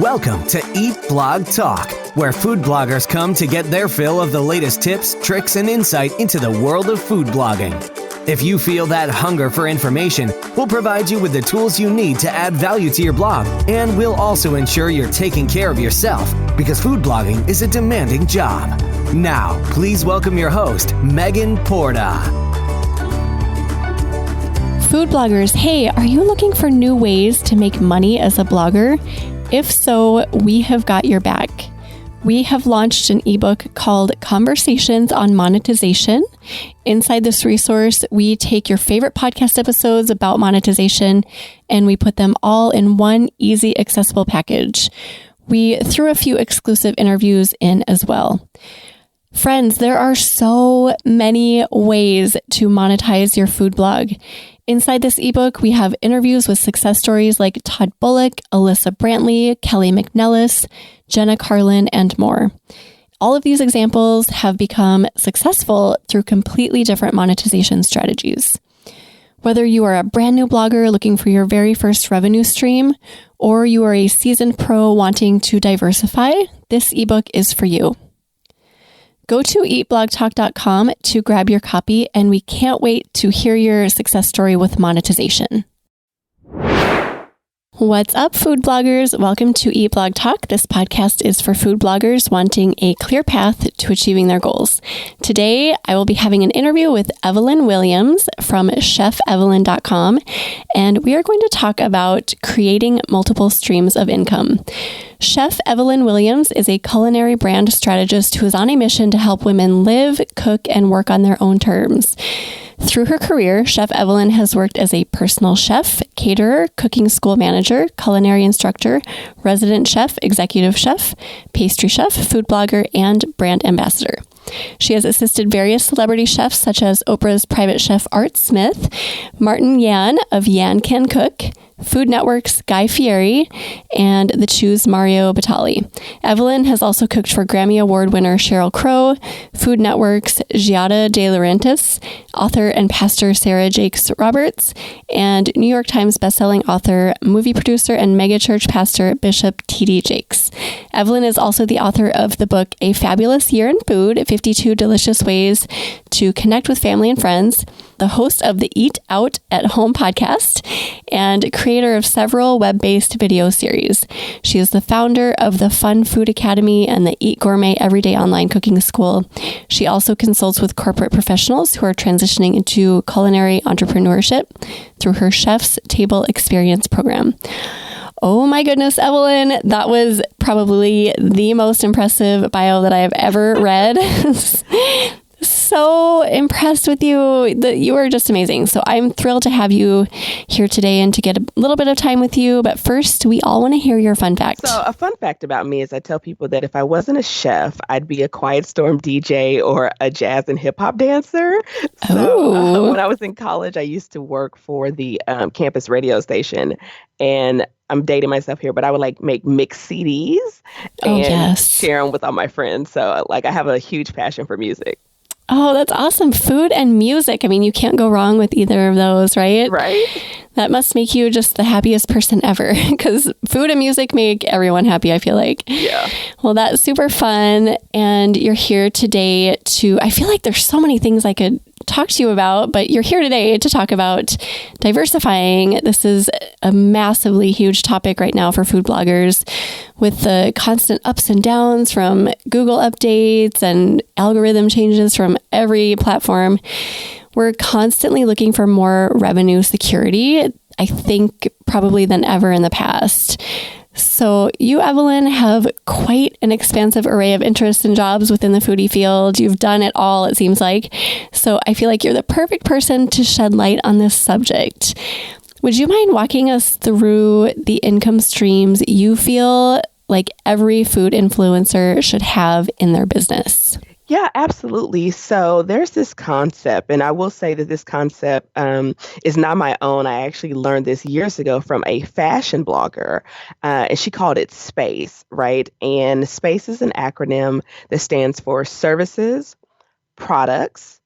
Welcome to Eat Blog Talk, where food bloggers come to get their fill of the latest tips, tricks, and insight into the world of food blogging. If you feel that hunger for information, we'll provide you with the tools you need to add value to your blog, and we'll also ensure you're taking care of yourself, because food blogging is a demanding job. Now, please welcome your host, Megan Porta. Food bloggers, hey, are you looking for new ways to make money as a blogger? If so, we have got your back. We have launched an ebook called Conversations on Monetization. Inside this resource, we take your favorite podcast episodes about monetization and we put them all in one easy, accessible package. We threw a few exclusive interviews in as well. Friends, there are so many ways to monetize your food blog. Inside this ebook, we have interviews with success stories like Todd Bullock, Alyssa Brantley, Kelly McNellis, Jenna Carlin, and more. All of these examples have become successful through completely different monetization strategies. Whether you are a brand new blogger looking for your very first revenue stream, or you are a seasoned pro wanting to diversify, this ebook is for you. Go to eatblogtalk.com to grab your copy, and we can't wait to hear your success story with monetization. What's up, food bloggers? Welcome to Eat Blog Talk. This podcast is for food bloggers wanting a clear path to achieving their goals. Today, I will be having an interview with Evelyn Williams from chefevelyn.com, and we are going to talk about creating multiple streams of income. Chef Evelyn Williams is a culinary brand strategist who is on a mission to help women live, cook, and work on their own terms. Through her career, Chef Evelyn has worked as a personal chef, caterer, cooking school manager, culinary instructor, resident chef, executive chef, pastry chef, food blogger, and brand ambassador. She has assisted various celebrity chefs such as Oprah's private chef Art Smith, Martin Yan of Yan Can Cook, Food Network's Guy Fieri, and The Chew's Mario Batali. Evelyn has also cooked for Grammy Award winner Sheryl Crow, Food Network's Giada De Laurentiis, author and pastor Sarah Jakes Roberts, and New York Times bestselling author, movie producer, and megachurch pastor Bishop T.D. Jakes. Evelyn is also the author of the book A Fabulous Year in Food, 52 Delicious Ways to Connect with Family and Friends, the host of the Eat Out at Home podcast, and creator of several web-based video series. She is the founder of the Fun Food Academy and the Eat Gourmet Everyday Online Cooking School. She also consults with corporate professionals who are transitioning into culinary entrepreneurship through her Chef's Table Experience program. Oh my goodness, Evelyn, that was probably the most impressive bio that I have ever read. So impressed with you. You are just amazing. So I'm thrilled to have you here today and to get a little bit of time with you. But first, we all want to hear your fun fact. So a fun fact about me is I tell people that if I wasn't a chef, I'd be a Quiet Storm DJ or a jazz and hip hop dancer. So when I was in college, I used to work for the campus radio station, and I'm dating myself here, but I would make mix CDs and share them with all my friends. So I have a huge passion for music. Oh, that's awesome. Food and music. I mean, you can't go wrong with either of those, right? Right. That must make you just the happiest person ever, because food and music make everyone happy, I feel like. Yeah. Well, that's super fun. And you're here today I feel like there's so many things I could talk to you about, but you're here today to talk about diversifying. This is a massively huge topic right now for food bloggers, with the constant ups and downs from Google updates and algorithm changes from every platform. We're constantly looking for more revenue security, I think probably than ever in the past. So you, Evelyn, have quite an expansive array of interests and jobs within the foodie field. You've done it all, it seems like. So I feel like you're the perfect person to shed light on this subject. Would you mind walking us through the income streams you feel like every food influencer should have in their business? Yeah, absolutely. So there's this concept, and I will say that this concept is not my own. I actually learned this years ago from a fashion blogger, and she called it SPACE, right? And SPACE is an acronym that stands for services, products,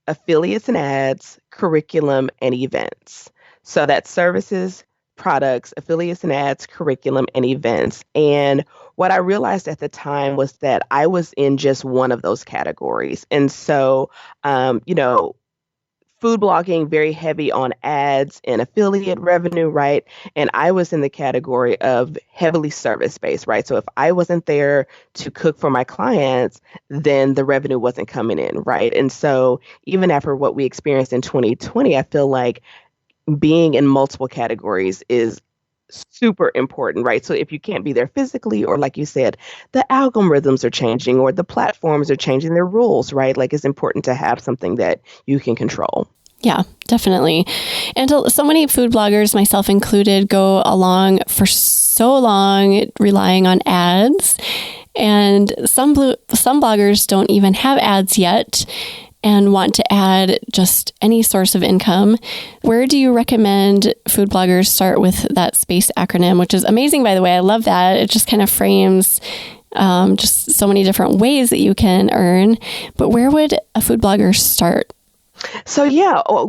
affiliates and ads, curriculum, and events. So that's services, products, affiliates and ads, curriculum, and events. And what I realized at the time was that I was in just one of those categories. And so, food blogging, very heavy on ads and affiliate revenue, right? And I was in the category of heavily service-based, right? So if I wasn't there to cook for my clients, then the revenue wasn't coming in, right? And so even after what we experienced in 2020, I feel like being in multiple categories is super important, right? So if you can't be there physically, or like you said, the algorithms are changing or the platforms are changing their rules, right? Like it's important to have something that you can control. Yeah, definitely. And so many food bloggers, myself included, go along for so long relying on ads. And some bloggers don't even have ads yet and want to add just any source of income. Where do you recommend food bloggers start with that SPACE acronym, which is amazing, by the way? I love that. It just kind of frames just so many different ways that you can earn. But where would a food blogger start? So,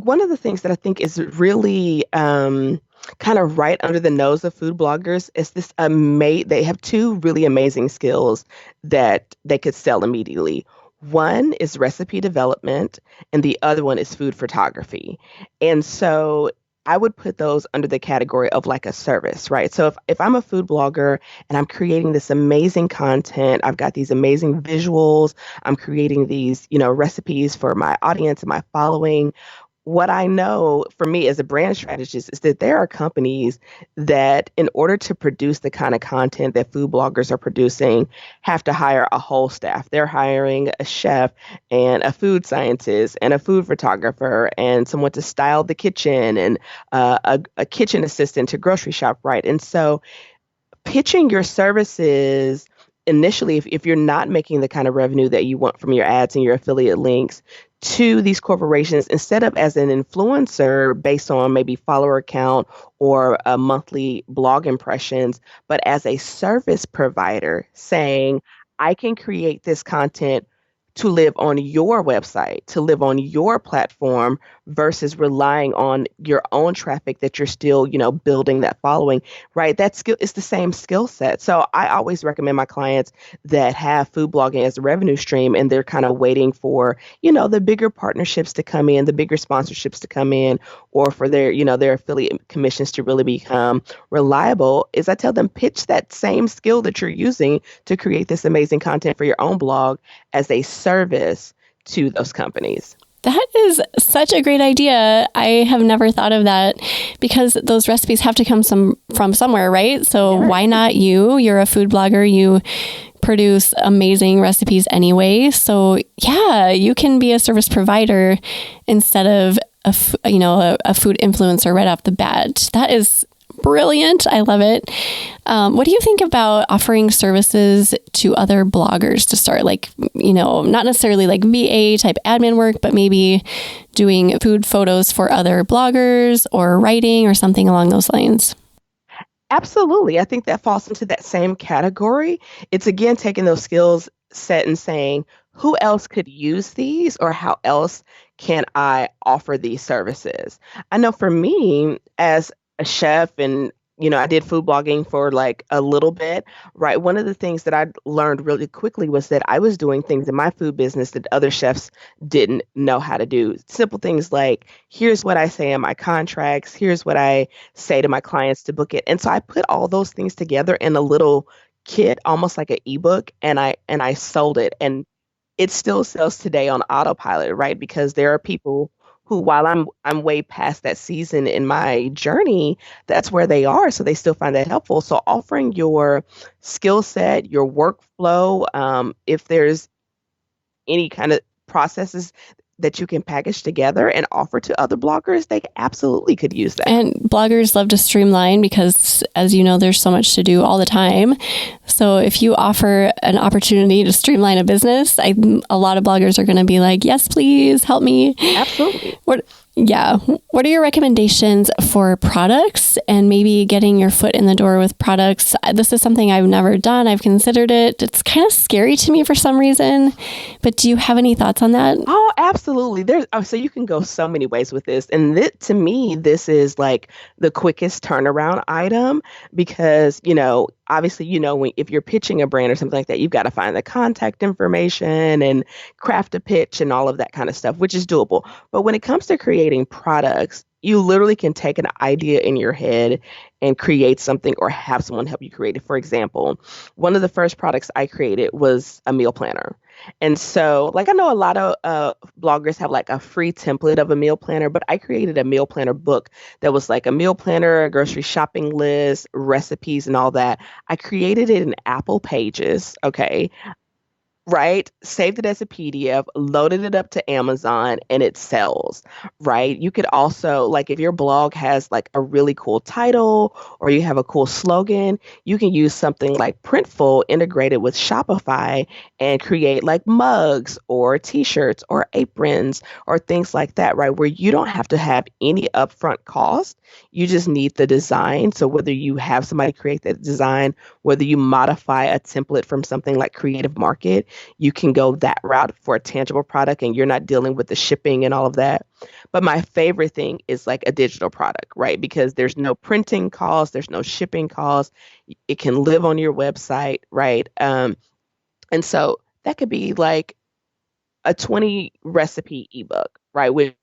one of the things that I think is really kind of right under the nose of food bloggers is this they have two really amazing skills that they could sell immediately. One is recipe development, and the other one is food photography. And so I would put those under the category of like a service, right? So if I'm a food blogger and I'm creating this amazing content, I've got these amazing visuals, I'm creating these, recipes for my audience and my following. What I know for me as a brand strategist is that there are companies that in order to produce the kind of content that food bloggers are producing have to hire a whole staff. They're hiring a chef and a food scientist and a food photographer and someone to style the kitchen and a kitchen assistant to grocery shop, right? And so pitching your services initially, if you're not making the kind of revenue that you want from your ads and your affiliate links to these corporations, instead of as an influencer based on maybe follower count or monthly blog impressions, but as a service provider saying, I can create this content to live on your website, to live on your platform versus relying on your own traffic that you're still, building that following, right? That skill is the same skill set. So I always recommend my clients that have food blogging as a revenue stream and they're kind of waiting for, the bigger partnerships to come in, the bigger sponsorships to come in, or for their, their affiliate commissions to really become reliable, is I tell them pitch that same skill that you're using to create this amazing content for your own blog as a service to those companies. That is such a great idea. I have never thought of that because those recipes have to come from somewhere, right? So why not you? You're a food blogger. You produce amazing recipes anyway. So yeah, you can be a service provider instead of a food influencer right off the bat. That is brilliant. I love it. What do you think about offering services to other bloggers to start? Like, not necessarily like VA type admin work, but maybe doing food photos for other bloggers or writing or something along those lines. Absolutely. I think that falls into that same category. It's again, taking those skills set and saying, who else could use these or how else can I offer these services? I know for me as a chef and, I did food blogging for like a little bit, right? One of the things that I learned really quickly was that I was doing things in my food business that other chefs didn't know how to do. Simple things like, here's what I say in my contracts, here's what I say to my clients to book it. And so I put all those things together in a little kit, almost like an ebook, and I sold it. And it still sells today on autopilot, right? Because there are people who, while I'm way past that season in my journey, that's where they are. So they still find that helpful. So offering your skill set, your workflow, if there's any kind of processes that you can package together and offer to other bloggers, they absolutely could use that. And bloggers love to streamline because, as you know, there's so much to do all the time. So if you offer an opportunity to streamline a business, a lot of bloggers are going to be like, yes, please help me. Absolutely. Yeah. What are your recommendations for products and maybe getting your foot in the door with products? This is something I've never done. I've considered it. It's kind of scary to me for some reason, but do you have any thoughts on that? Oh, absolutely. So you can go so many ways with this. And to me, this is like the quickest turnaround item because, obviously, if you're pitching a brand or something like that, you've got to find the contact information and craft a pitch and all of that kind of stuff, which is doable. But when it comes to creating products, you literally can take an idea in your head and create something or have someone help you create it. For example, one of the first products I created was a meal planner. And so, I know a lot of bloggers have like a free template of a meal planner, but I created a meal planner book that was like a meal planner, a grocery shopping list, recipes, and all that. I created it in Apple Pages. Okay. Right? Saved it as a PDF, loaded it up to Amazon, and it sells, right? You could also, if your blog has like a really cool title or you have a cool slogan, you can use something like Printful integrated with Shopify and create like mugs or t-shirts or aprons or things like that, right? Where you don't have to have any upfront cost. You just need the design. So whether you have somebody create that design, whether you modify a template from something like Creative Market, you can go that route for a tangible product and you're not dealing with the shipping and all of that. But my favorite thing is like a digital product, right? Because there's no printing cost, there's no shipping cost. It can live on your website, right? And so that could be like a 20 recipe ebook, right? Which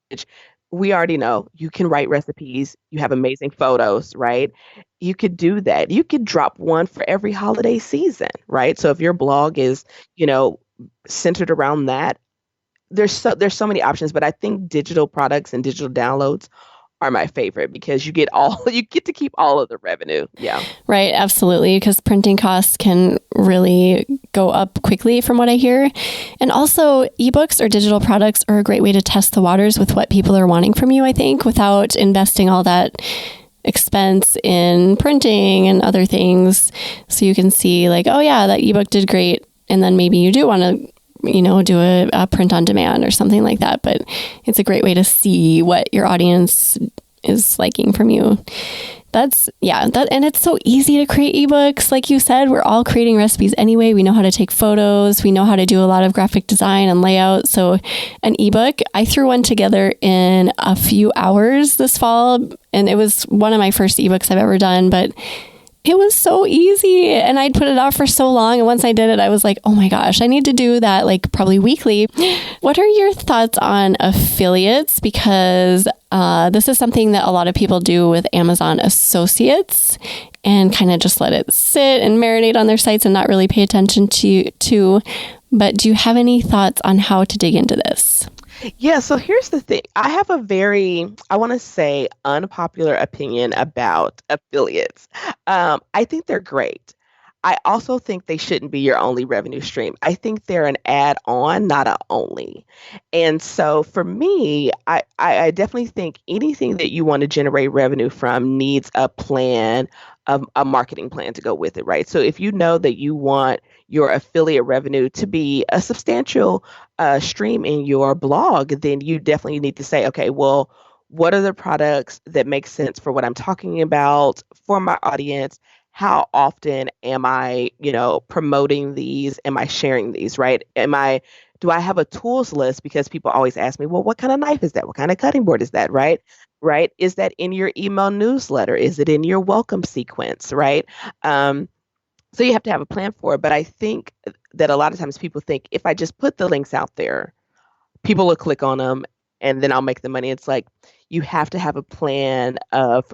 we already know you can write recipes. You have amazing photos, right? You could do that. You could drop one for every holiday season, right? So if your blog is, centered around that, there's so many options, but I think digital products and digital downloads are my favorite because you get to keep all of the revenue. Yeah. Right. Absolutely. Because printing costs can really go up quickly from what I hear. And also ebooks or digital products are a great way to test the waters with what people are wanting from you, I think, without investing all that expense in printing and other things. So you can see like, oh yeah, that ebook did great. And then maybe you do want to do a print on demand or something like that. But it's a great way to see what your audience is liking from you. And it's so easy to create ebooks. Like you said, we're all creating recipes anyway. We know how to take photos. We know how to do a lot of graphic design and layout. So an ebook, I threw one together in a few hours this fall. And it was one of my first ebooks I've ever done, but it was so easy and I'd put it off for so long. And once I did it, I was like, oh my gosh, I need to do that like probably weekly. What are your thoughts on affiliates? Because this is something that a lot of people do with Amazon associates and kind of just let it sit and marinate on their sites and not really pay attention to. But do you have any thoughts on how to dig into this? Yeah, so here's the thing. I have a I want to say, unpopular opinion about affiliates. I think they're great. I also think they shouldn't be your only revenue stream. I think they're an add-on, not a only. And so for me, I definitely think anything that you want to generate revenue from needs a plan, a marketing plan to go with it, right? So if you know that you want your affiliate revenue to be a substantial stream in your blog, then you definitely need to say, okay, well, what are the products that make sense for what I'm talking about for my audience? How often am I, promoting these? Am I sharing these, right? Do I have a tools list? Because people always ask me, well, what kind of knife is that? What kind of cutting board is that, right? Right? Is that in your email newsletter? Is it in your welcome sequence, right? So you have to have a plan for it. But I think that a lot of times people think if I just put the links out there, people will click on them and then I'll make the money. It's like you have to have a plan of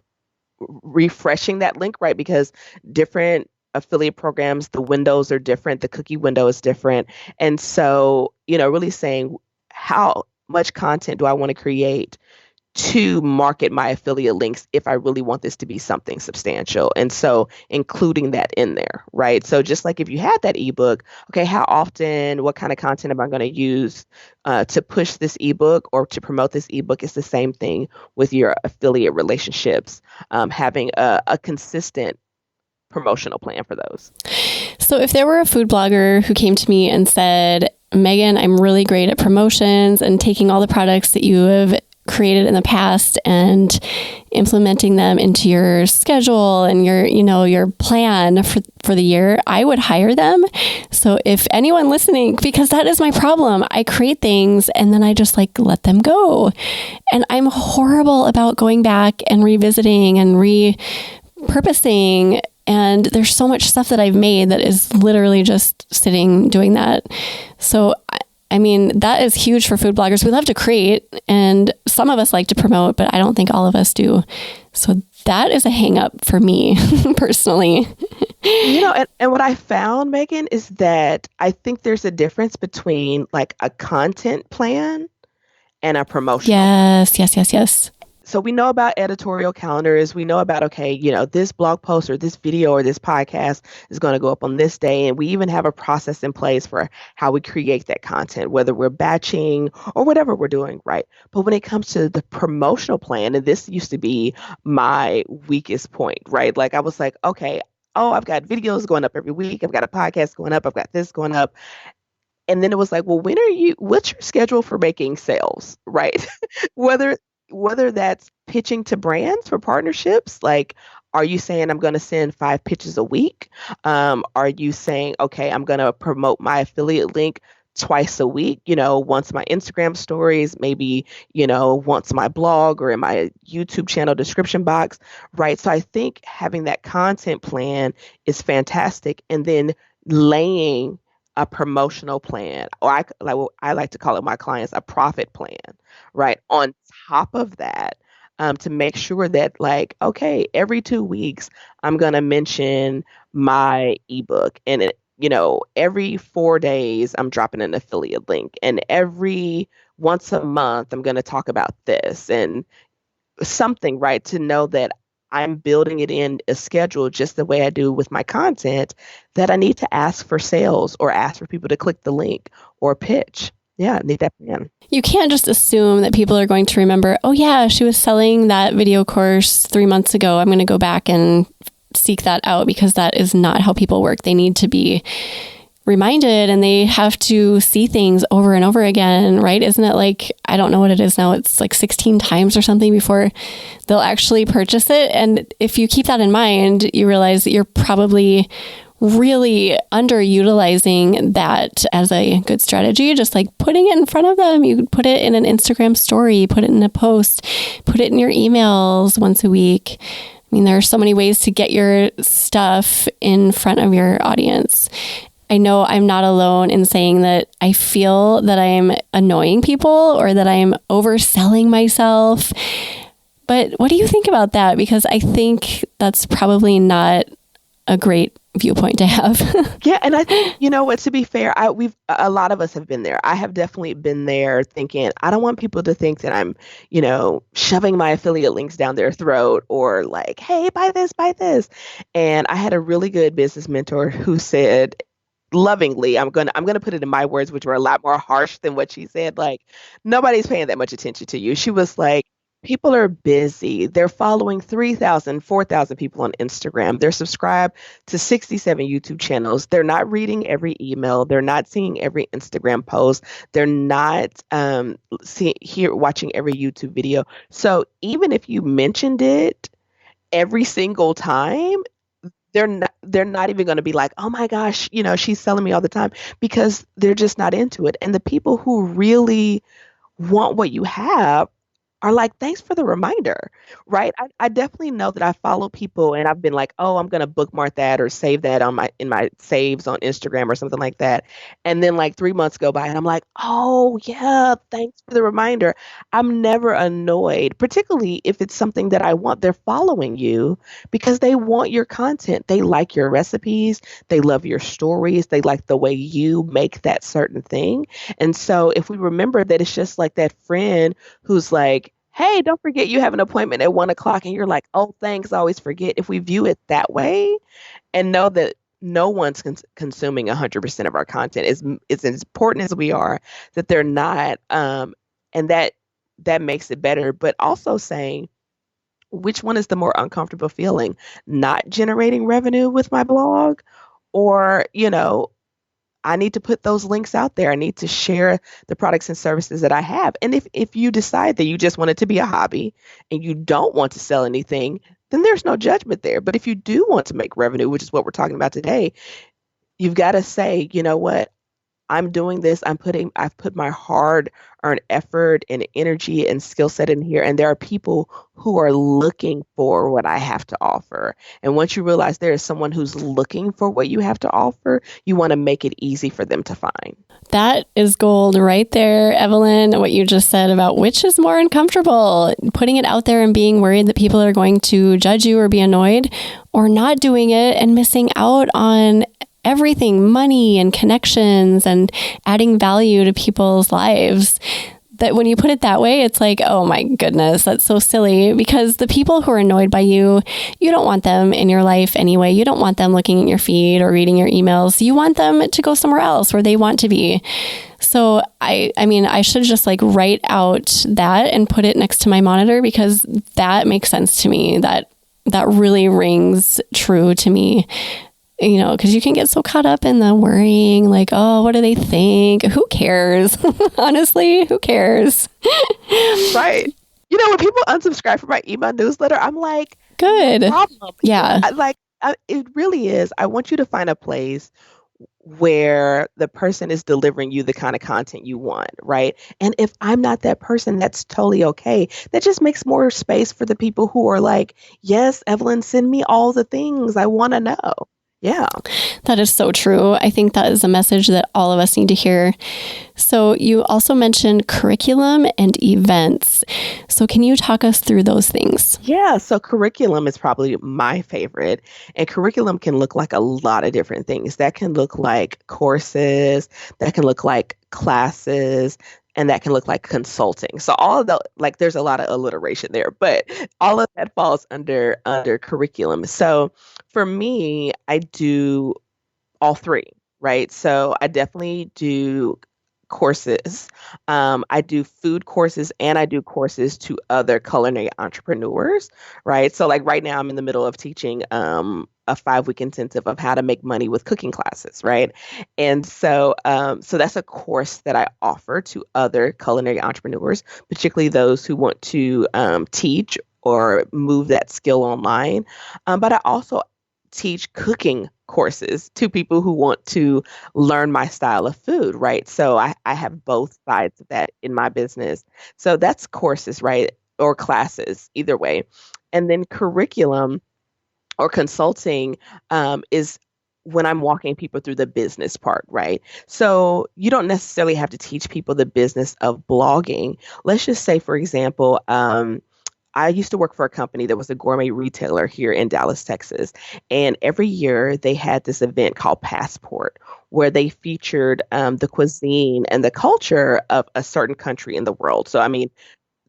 refreshing that link, right? Because different affiliate programs, the windows are different, the cookie window is different. And so, really saying how much content do I want to create to market my affiliate links if I really want this to be something substantial. And so including that in there, right? So just like if you had that ebook, okay, how often, what kind of content am I going to use to push this ebook or to promote this ebook? It's the same thing with your affiliate relationships, having a consistent promotional plan for those. So if there were a food blogger who came to me and said, Megan, I'm really great at promotions and taking all the products that you have created in the past and implementing them into your schedule and your plan for the year, I would hire them. So if anyone listening, because that is my problem, I create things and then I just like let them go. And I'm horrible about going back and revisiting and repurposing. And there's so much stuff that I've made that is literally just sitting doing that. So I mean, that is huge for food bloggers. We love to create, and some of us like to promote, but I don't think all of us do. So that is a hang up for me personally. And what I found, Megan, is that I think there's a difference between like a content plan and a promotion. Yes. So we know about editorial calendars. We know about, okay, this blog post or this video or this podcast is going to go up on this day. And we even have a process in place for how we create that content, whether we're batching or whatever we're doing, right? But when it comes to the promotional plan, and this used to be my weakest point, right? Like I was like, okay, I've got videos going up every week. I've got a podcast going up. I've got this going up. And then it was like, well, what's your schedule for making sales, right? Whether that's pitching to brands for partnerships, like, are you saying I'm going to send 5 pitches a week? Are you saying, okay, I'm going to promote my affiliate link twice a week, once my Instagram stories, maybe, once my blog or in my YouTube channel description box, right? So I think having that content plan is fantastic. And then laying a promotional plan, or I like to call it my clients a profit plan, right? On top of that, to make sure that like, okay, every 2 weeks, I'm going to mention my ebook, and every 4 days, I'm dropping an affiliate link, and every once a month, I'm going to talk about this and something, right? To know that I'm building it in a schedule just the way I do with my content, that I need to ask for sales or ask for people to click the link or pitch. Yeah, I need that plan. You can't just assume that people are going to remember, oh yeah, she was selling that video course 3 months ago. I'm going to go back and seek that out, because that is not how people work. They need to be reminded, and they have to see things over and over again, right? Isn't it like, I don't know what it is now, it's like 16 times or something before they'll actually purchase it. And if you keep that in mind, you realize that you're probably really underutilizing that as a good strategy, just like putting it in front of them. You put it in an Instagram story, put it in a post, put it in your emails once a week. I mean, there are so many ways to get your stuff in front of your audience. I know I'm not alone in saying that I feel that I'm annoying people or that I'm overselling myself. But what do you think about that? Because I think that's probably not a great viewpoint to have. Yeah, and I think, what, to be fair, a lot of us have been there. I have definitely been there thinking, I don't want people to think that I'm, shoving my affiliate links down their throat, or like, hey, buy this, buy this. And I had a really good business mentor who said, lovingly, I'm gonna put it in my words, which were a lot more harsh than what she said, like, nobody's paying that much attention to you. She was like, people are busy. They're following 3,000, 4,000 people on Instagram. They're subscribed to 67 YouTube channels. They're not reading every email. They're not seeing every Instagram post. They're not watching every YouTube video. So even if you mentioned it every single time, they're not even going to be like, oh my gosh, she's selling me all the time, because they're just not into it. And the people who really want what you have are like, thanks for the reminder, right? I definitely know that I follow people and I've been like, oh, I'm going to bookmark that or save that in my saves on Instagram or something like that. And then like 3 months go by and I'm like, oh yeah, thanks for the reminder. I'm never annoyed, particularly if it's something that I want. They're following you because they want your content. They like your recipes. They love your stories. They like the way you make that certain thing. And so if we remember that it's just like that friend who's like, hey, don't forget you have an appointment at 1:00, and you're like, oh, thanks, I always forget. If we view it that way and know that no one's consuming 100% of our content, it's as important as we are, that they're not, and that makes it better. But also saying, which one is the more uncomfortable feeling? Not generating revenue with my blog, or, I need to put those links out there. I need to share the products and services that I have. And if you decide that you just want it to be a hobby and you don't want to sell anything, then there's no judgment there. But if you do want to make revenue, which is what we're talking about today, you've got to say, you know what? I'm doing this. I've put my hard earned effort and energy and skill set in here. And there are people who are looking for what I have to offer. And once you realize there is someone who's looking for what you have to offer, you want to make it easy for them to find. That is gold right there, Evelyn, what you just said about which is more uncomfortable, putting it out there and being worried that people are going to judge you or be annoyed, or not doing it and missing out on everything, money and connections and adding value to people's lives. That when you put it that way, it's like, oh my goodness, that's so silly, because the people who are annoyed by you, you don't want them in your life anyway. You don't want them looking at your feed or reading your emails. You want them to go somewhere else where they want to be. So I mean, I should just like write out that and put it next to my monitor, because that makes sense to me. That really rings true to me. You know, because you can get so caught up in the worrying, like, oh, what do they think? Who cares? Honestly, who cares? Right. You know, when people unsubscribe from my email newsletter, I'm like, good. No problem. Yeah. It really is. I want you to find a place where the person is delivering you the kind of content you want, right? And if I'm not that person, that's totally okay. That just makes more space for the people who are like, yes, Evelyn, send me all the things I want to know. Yeah. That is so true. I think that is a message that all of us need to hear. So you also mentioned curriculum and events. So can you talk us through those things? Yeah. So curriculum is probably my favorite. And curriculum can look like a lot of different things. That can look like courses, that can look like classes, and that can look like consulting. So all of the, like, there's a lot of alliteration there, but all of that falls under curriculum. So for me, I do all three, right? So I definitely do courses. I do food courses, and I do courses to other culinary entrepreneurs, right? So like right now I'm in the middle of teaching a 5-week intensive of how to make money with cooking classes, right? And so so that's a course that I offer to other culinary entrepreneurs, particularly those who want to teach or move that skill online. But I also teach cooking courses to people who want to learn my style of food, right? So I have both sides of that in my business. So that's courses, right? Or classes, either way. And then curriculum or consulting is when I'm walking people through the business part, right? So you don't necessarily have to teach people the business of blogging. Let's just say, for example, I used to work for a company that was a gourmet retailer here in Dallas, Texas. And every year they had this event called Passport, where they featured the cuisine and the culture of a certain country in the world. So, I mean,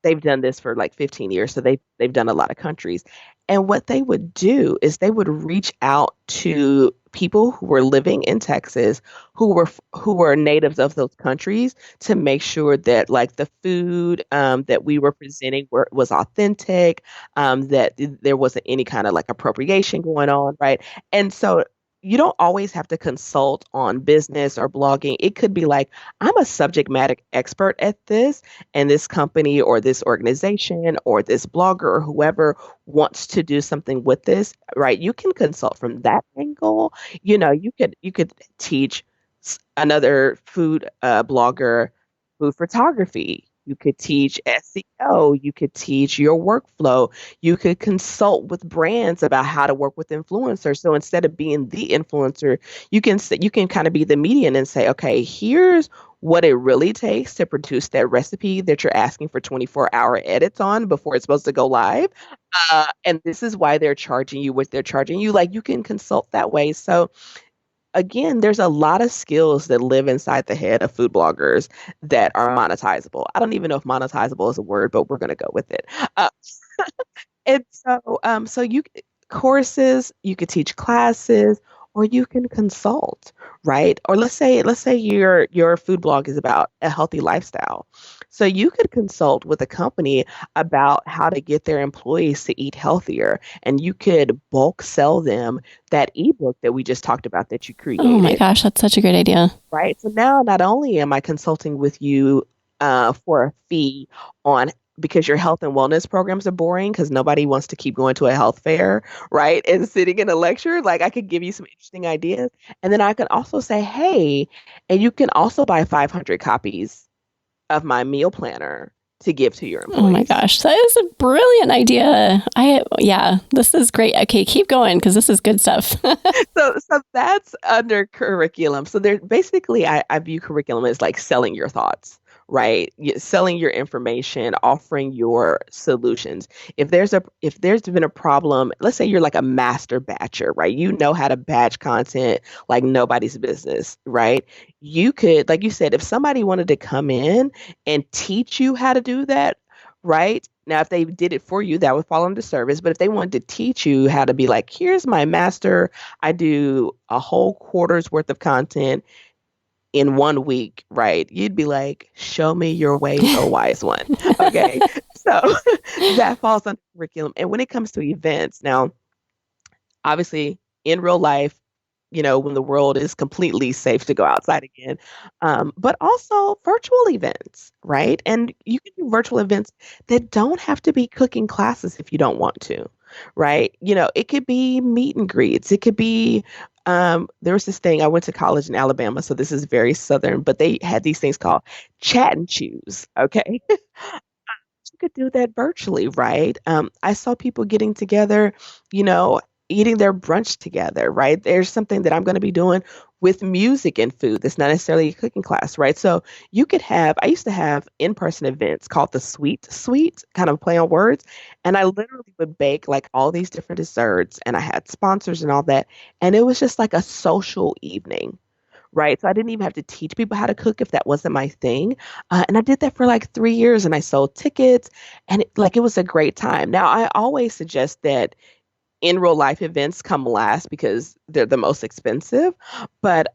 they've done this for like 15 years. So they've done a lot of countries. And what they would do is they would reach out to people who were living in Texas, who were natives of those countries, to make sure that like the food that we were presenting was authentic, that there wasn't any kind of like appropriation going on, right? And so you don't always have to consult on business or blogging. It could be like, I'm a subject matter expert at this, and this company or this organization or this blogger or whoever wants to do something with this, right? You can consult from that angle. You know, you could teach another food blogger food photography. You could teach SEO. You could teach your workflow. You could consult with brands about how to work with influencers. So instead of being the influencer, you can kind of be the median and say, okay, here's what it really takes to produce that recipe that you're asking for 24-hour edits on before it's supposed to go live. And this is why they're charging you what they're charging you. Like, you can consult that way. So again, there's a lot of skills that live inside the head of food bloggers that are monetizable. I don't even know if monetizable is a word, but we're going to go with it. And so you courses, you could teach classes, or you can consult, right? Or let's say your food blog is about a healthy lifestyle. So you could consult with a company about how to get their employees to eat healthier, and you could bulk sell them that ebook that we just talked about that you Oh my created, gosh, that's such a great idea. right? So now not only am I consulting with you for a fee on because your health and wellness programs are boring because nobody wants to keep going to a health fair, right? And sitting in a lecture, like I could give you some interesting ideas. And then I can also say, hey, and you can also buy 500 copies of my meal planner to give to your Oh my employees. gosh, that is a brilliant idea. Yeah, this is great. Okay, keep going because this is good stuff. So that's under curriculum. So there basically I view curriculum as like selling your thoughts, right? Selling your information, offering your solutions. If there's been a problem, let's say you're like a master batcher, right? You know how to batch content like nobody's business, right? You could, like you said, if somebody wanted to come in and teach you how to do that, right? Now, if they did it for you, that would fall under service. But if they wanted to teach you how to be like, here's my master, I do a whole quarter's worth of content in 1 week, right? You'd be like, show me your way, oh wise one. Okay. So that falls under curriculum. And when it comes to events, now, obviously, in real life, when the world is completely safe to go outside again, but also virtual events, right? And you can do virtual events that don't have to be cooking classes if you don't want to, right? It could be meet and greets. It could be, there was this thing, I went to college in Alabama, so this is very Southern, but they had these things called chat and choose, okay? You could do that virtually, right? I saw people getting together, you know, eating their brunch together, right? There's something that I'm going to be doing with music and food that's not necessarily a cooking class, right? So I used to have in-person events called the Sweet Suite, kind of play on words. And I literally would bake like all these different desserts and I had sponsors and all that. And it was just like a social evening, right? So I didn't even have to teach people how to cook if that wasn't my thing. And I did that for like 3 years and I sold tickets and it was a great time. Now, I always suggest that in real life events come last because they're the most expensive, but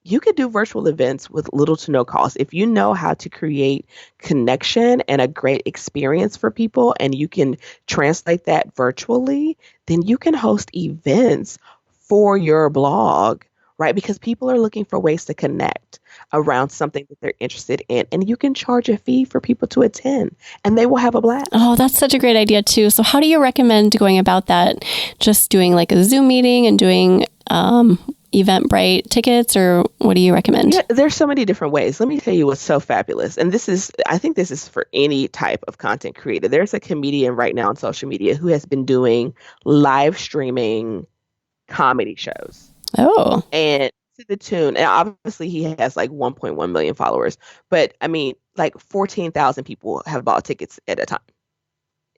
you could do virtual events with little to no cost. If you know how to create connection and a great experience for people and you can translate that virtually, then you can host events for your blog, right? Because people are looking for ways to connect around something that they're interested in. And you can charge a fee for people to attend and they will have a blast. Oh, that's such a great idea too. So how do you recommend going about that? Just doing like a Zoom meeting and doing Eventbrite tickets, or what do you recommend? Yeah, there's so many different ways. Let me tell you what's so fabulous. And I think this is for any type of content creator. There's a comedian right now on social media who has been doing live streaming comedy shows. Oh. And to the tune, and obviously he has like 1.1 million followers, but I mean, like 14,000 people have bought tickets at a time.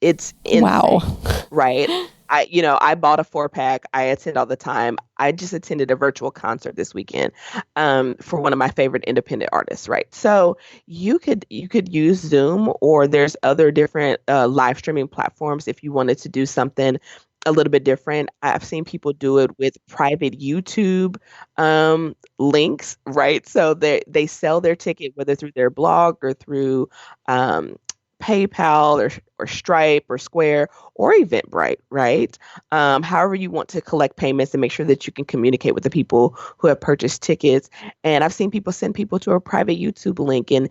It's insane, wow, right? I bought a 4-pack. I attend all the time. I just attended a virtual concert this weekend for one of my favorite independent artists, right? So you could use Zoom, or there's other different live streaming platforms if you wanted to do something a little bit different. I've seen people do it with private YouTube links, right? So they sell their ticket, whether through their blog or through PayPal or Stripe or Square or Eventbrite, right? However you want to collect payments and make sure that you can communicate with the people who have purchased tickets. And I've seen people send people to a private YouTube link and,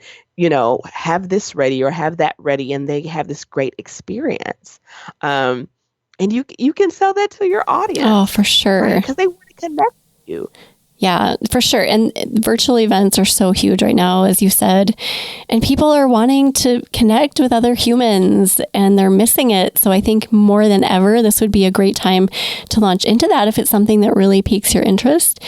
have this ready or have that ready, and they have this great experience. And you can sell that to your audience. Oh, for sure. Right? Because they want to connect with you. Yeah, for sure. And virtual events are so huge right now, as you said, and people are wanting to connect with other humans and they're missing it. So I think more than ever, this would be a great time to launch into that if it's something that really piques your interest.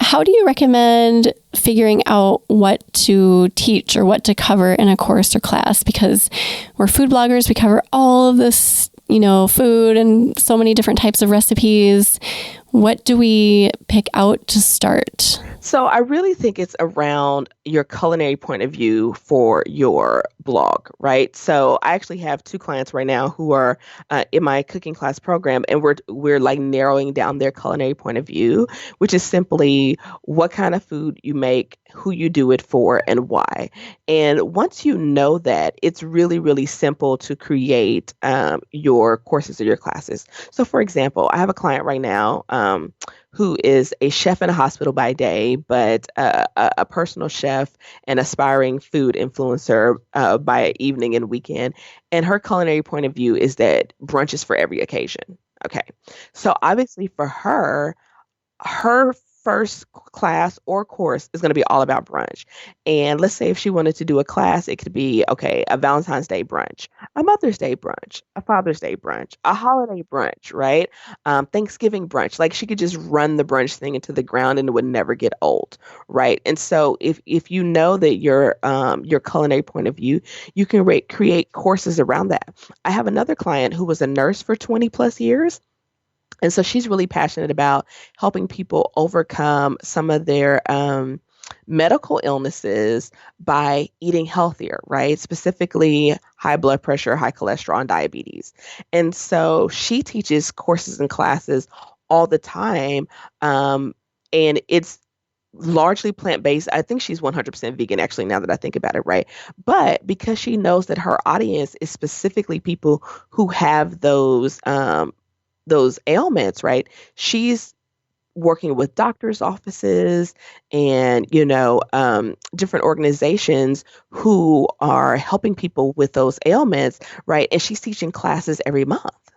How do you recommend figuring out what to teach or what to cover in a course or class? Because we're food bloggers, we cover all of this, food and so many different types of recipes. What do we pick out to start? So I really think it's around your culinary point of view for your blog, right? So I actually have two clients right now who are in my cooking class program, and we're like narrowing down their culinary point of view, which is simply what kind of food you make, who you do it for, and why. And once you know that, it's really, really simple to create your courses or your classes. So, for example, I have a client right now. Who is a chef in a hospital by day, but a personal chef and aspiring food influencer by evening and weekend. And her culinary point of view is that brunch is for every occasion. Okay. So obviously for her first class or course is going to be all about brunch. And let's say if she wanted to do a class, it could be, okay, a Valentine's Day brunch, a Mother's Day brunch, a Father's Day brunch, a holiday brunch, right? Thanksgiving brunch. Like she could just run the brunch thing into the ground and it would never get old, right? And so if you know that your culinary point of view, you can create courses around that. I have another client who was a nurse for 20 plus years. And so she's really passionate about helping people overcome some of their medical illnesses by eating healthier, right? Specifically, high blood pressure, high cholesterol, and diabetes. And so she teaches courses and classes all the time. And it's largely plant-based. I think she's 100% vegan, actually, now that I think about it, right? But because she knows that her audience is specifically people who have those ailments, right? She's working with doctors' offices and, different organizations who are helping people with those ailments, right? And she's teaching classes every month,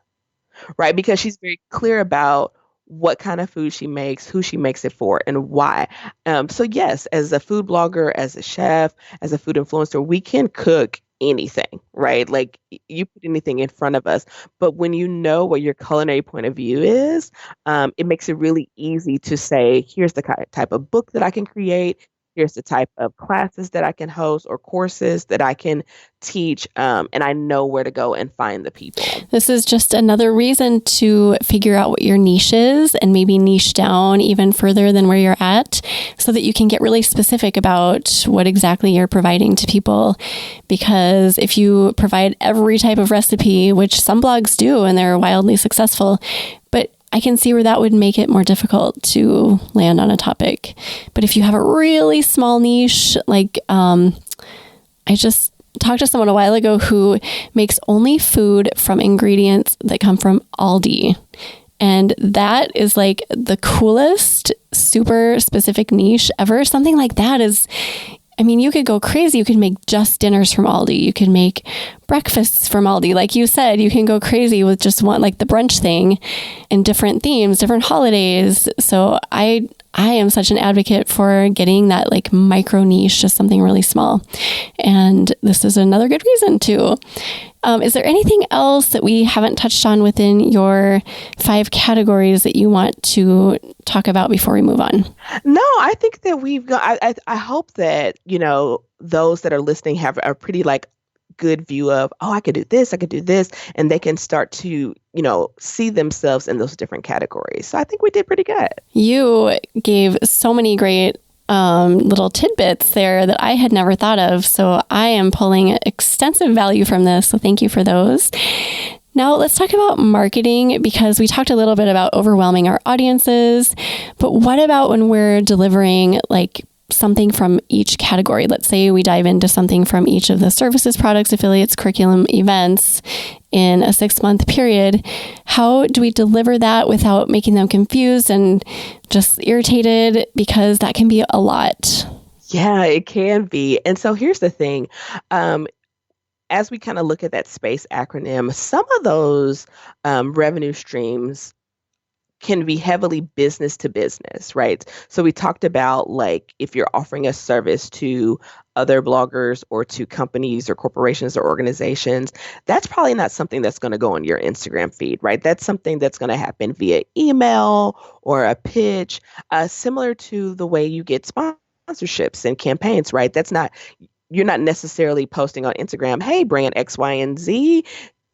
right? Because she's very clear about what kind of food she makes, who she makes it for, and why. So yes, as a food blogger, as a chef, as a food influencer, we can cook anything, right? Like you put anything in front of us. But when you know what your culinary point of view is, it makes it really easy to say, here's the type of book that I can create. Here's the type of classes that I can host or courses that I can teach. And I know where to go and find the people. This is just another reason to figure out what your niche is and maybe niche down even further than where you're at so that you can get really specific about what exactly you're providing to people. Because if you provide every type of recipe, which some blogs do and they're wildly successful, but I can see where that would make it more difficult to land on a topic. But if you have a really small niche, like I just talked to someone a while ago who makes only food from ingredients that come from Aldi. And that is like the coolest, super specific niche ever. Something like that is, I mean, you could go crazy. You could make just dinners from Aldi. You could make breakfasts from Aldi. Like you said, you can go crazy with just one, like the brunch thing and different themes, different holidays. So I am such an advocate for getting that like micro niche, just something really small. And this is another good reason too. Is there anything else that we haven't touched on within your 5 categories that you want to talk about before we move on? No, I think that we've got, I hope that, those that are listening have a pretty like good view of, oh, I could do this, and they can start to, see themselves in those different categories. So I think we did pretty good. You gave so many great little tidbits there that I had never thought of. So I am pulling extensive value from this. So thank you for those. Now let's talk about marketing, because we talked a little bit about overwhelming our audiences, but what about when we're delivering like something from each category? Let's say we dive into something from each of the services, products, affiliates, curriculum, events in a 6-month period. How do we deliver that without making them confused and just irritated? Because that can be a lot. Yeah, it can be. And so here's the thing. As we kind of look at that SPACE acronym, some of those revenue streams can be heavily business to business, right? So we talked about like if you're offering a service to other bloggers or to companies or corporations or organizations, that's probably not something that's going to go on your Instagram feed, right? That's something that's going to happen via email or a pitch, similar to the way you get sponsorships and campaigns, right? You're not necessarily posting on Instagram, hey, brand X, Y, and Z,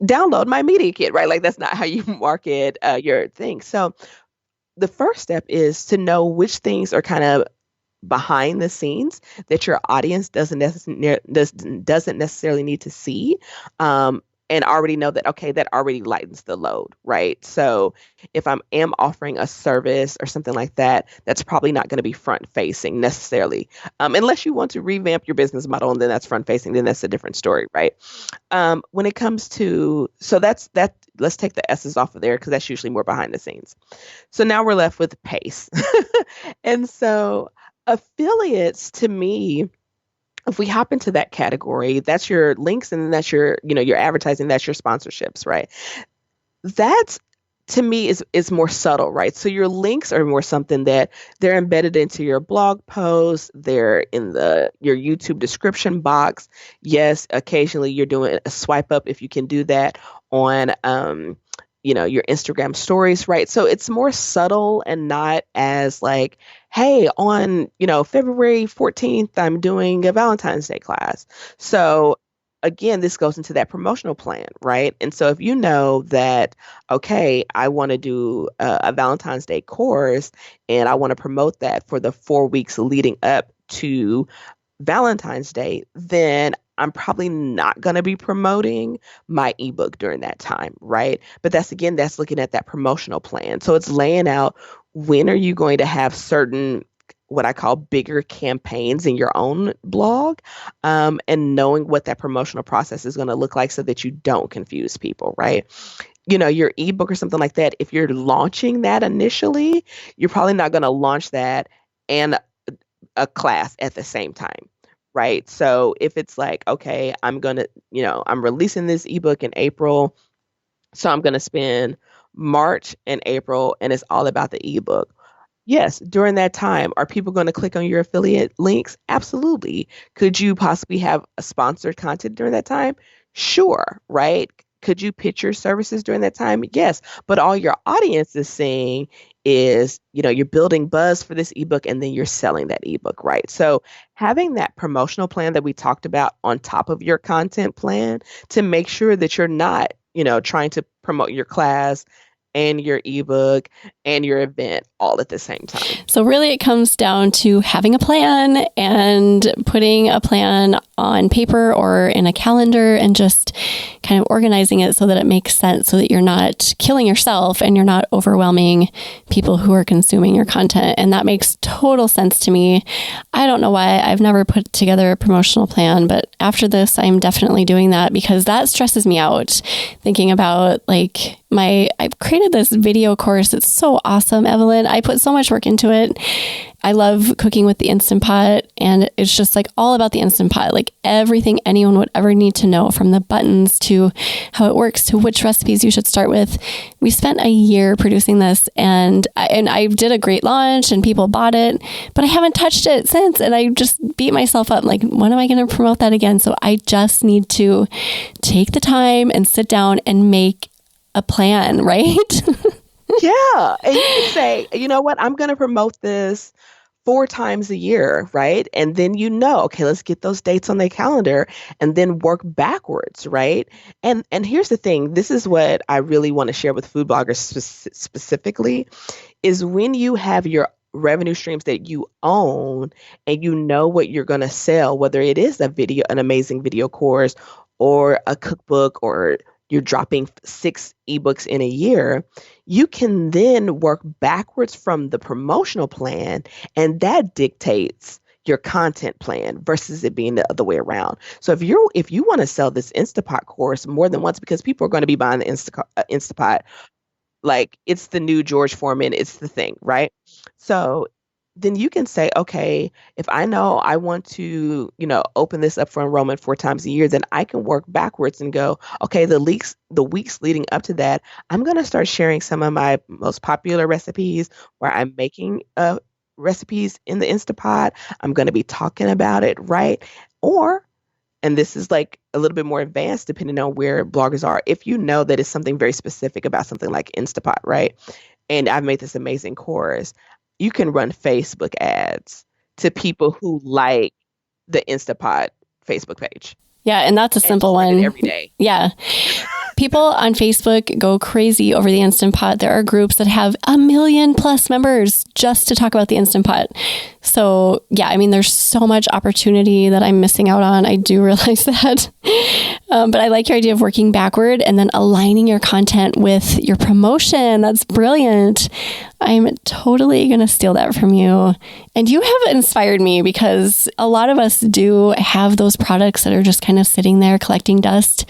download my media kit, right? Like that's not how you market your thing. So the first step is to know which things are kind of behind the scenes that your audience doesn't necessarily need to see. And already know that, okay, that already lightens the load, right? So if I am offering a service or something like that, that's probably not going to be front facing necessarily. Unless you want to revamp your business model and then that's front facing, then that's a different story, right? When it comes to, so that's that, let's take the S's off of there because that's usually more behind the scenes. So now we're left with pace. And so affiliates, to me, if we hop into that category, that's your links and then that's your, your advertising, that's your sponsorships, right? That to me is more subtle, right? So your links are more something that they're embedded into your blog posts, they're in your YouTube description box. Yes, occasionally you're doing a swipe up if you can do that on your Instagram stories, right? So it's more subtle and not as like, hey, on, February 14th, I'm doing a Valentine's Day class. So again, this goes into that promotional plan, right? And so if you know that, okay, I want to do a Valentine's Day course and I want to promote that for the 4 weeks leading up to Valentine's Day, then I'm probably not going to be promoting my ebook during that time, right? But that's looking at that promotional plan. So it's laying out when are you going to have certain what I call bigger campaigns in your own blog, and knowing what that promotional process is going to look like so that you don't confuse people, right? Your ebook or something like that, if you're launching that initially, you're probably not going to launch that and a class at the same time. Right. So if it's like, okay, I'm releasing this ebook in April. So I'm going to spend March and April and it's all about the ebook. Yes. During that time, are people going to click on your affiliate links? Absolutely. Could you possibly have a sponsored content during that time? Sure. Right. Could you pitch your services during that time? Yes. But all your audience is saying is, you're building buzz for this ebook and then you're selling that ebook, right? So having that promotional plan that we talked about on top of your content plan to make sure that you're not, trying to promote your class and your ebook and your event all at the same time. So really it comes down to having a plan and putting a plan on paper or in a calendar and just kind of organizing it so that it makes sense, so that you're not killing yourself and you're not overwhelming people who are consuming your content. And that makes total sense to me. I don't know why I've never put together a promotional plan, but after this, I'm definitely doing that because that stresses me out. Thinking about I've created this video course. It's so awesome, Evelyn. I put so much work into it. I love cooking with the Instant Pot, and it's just all about the Instant Pot, everything anyone would ever need to know, from the buttons to how it works to which recipes you should start with. We spent a year producing this, and I did a great launch and people bought it, but I haven't touched it since, and I just beat myself up. When am I going to promote that again? So I just need to take the time and sit down and make a plan, right? Yeah. And you can say, you know what, I'm going to promote this 4 times a year, right? And then okay, let's get those dates on the calendar and then work backwards, right? And here's the thing, this is what I really want to share with food bloggers specifically, is when you have your revenue streams that you own and you know what you're going to sell, whether it is an amazing video course or a cookbook, or you're dropping 6 ebooks in a year, you can then work backwards from the promotional plan, and that dictates your content plan versus it being the other way around. So if you want to sell this Instapot course more than once, because people are going to be buying the Instapot, it's the new George Foreman, it's the thing, right? So then you can say, okay, if I know I want to, open this up for enrollment 4 times a year, then I can work backwards and go, okay, the weeks leading up to that, I'm going to start sharing some of my most popular recipes where I'm making recipes in the Instapot. I'm going to be talking about it, right? Or, and this is a little bit more advanced depending on where bloggers are, if you know that it's something very specific about something like Instapot, right? And I've made this amazing course, you can run Facebook ads to people who like the Instapot Facebook page. Yeah, and that's a simple one. Every day. Yeah. People on Facebook go crazy over the Instant Pot. There are groups that have 1 million plus members just to talk about the Instant Pot. So yeah, I mean, there's so much opportunity that I'm missing out on. I do realize that. But I like your idea of working backward and then aligning your content with your promotion. That's brilliant. I'm totally going to steal that from you. And you have inspired me because a lot of us do have those products that are just kind of sitting there collecting dust.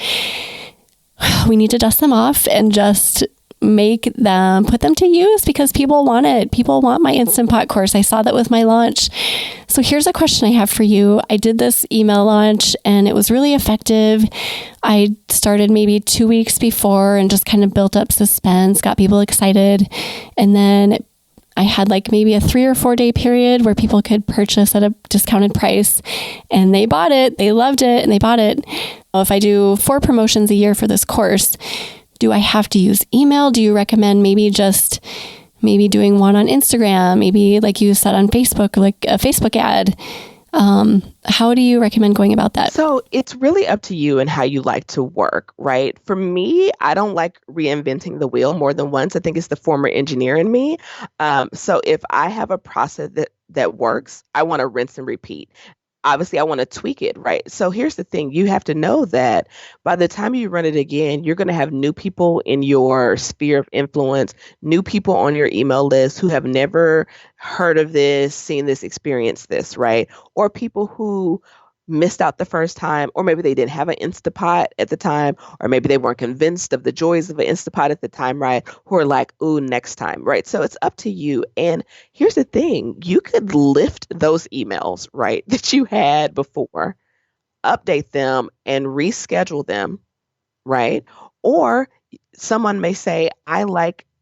We need to dust them off and just put them to use because people want it. People want my Instant Pot course. I saw that with my launch. So here's a question I have for you. I did this email launch and it was really effective. I started maybe 2 weeks before and just kind of built up suspense, got people excited. And then I had like maybe a 3 or 4 day period where people could purchase at a discounted price and they bought it. They loved it and they bought it. If I do 4 promotions a year for this course, do I have to use email? Do you recommend maybe doing one on Instagram? Maybe like you said on Facebook, like a Facebook ad. How do you recommend going about that? So it's really up to you and how you like to work, right? For me, I don't like reinventing the wheel more than once. I think it's the former engineer in me. So if I have a process that works, I want to rinse and repeat. Obviously, I want to tweak it, right? So here's the thing. You have to know that by the time you run it again, you're going to have new people in your sphere of influence, new people on your email list who have never heard of this, seen this, experienced this, right? Or people who missed out the first time, or maybe they didn't have an Instapot at the time, or maybe they weren't convinced of the joys of an Instapot at the time, right? Who are like, ooh, next time, right? So it's up to you. And here's the thing, you could lift those emails, right, that you had before, update them and reschedule them, right? Or someone may say,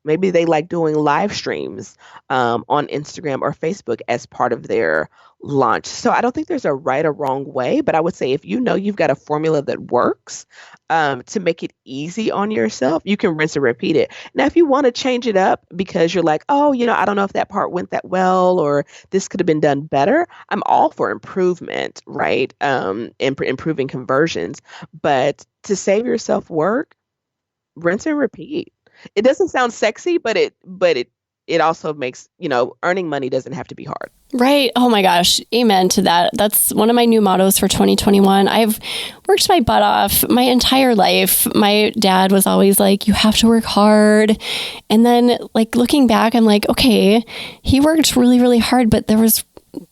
maybe they like doing live streams on Instagram or Facebook as part of their launch. So I don't think there's a right or wrong way, but I would say if you know you've got a formula that works to make it easy on yourself, you can rinse and repeat it. Now, if you want to change it up because you're like, oh, I don't know if that part went that well, or this could have been done better, I'm all for improvement, right? Improving conversions. But to save yourself work, rinse and repeat. It doesn't sound sexy, but it also makes, earning money doesn't have to be hard. Right. Oh my gosh. Amen to that. That's one of my new mottos for 2021. I've worked my butt off my entire life. My dad was always like, you have to work hard. And then like looking back, I'm like, okay, he worked really, really hard, but there was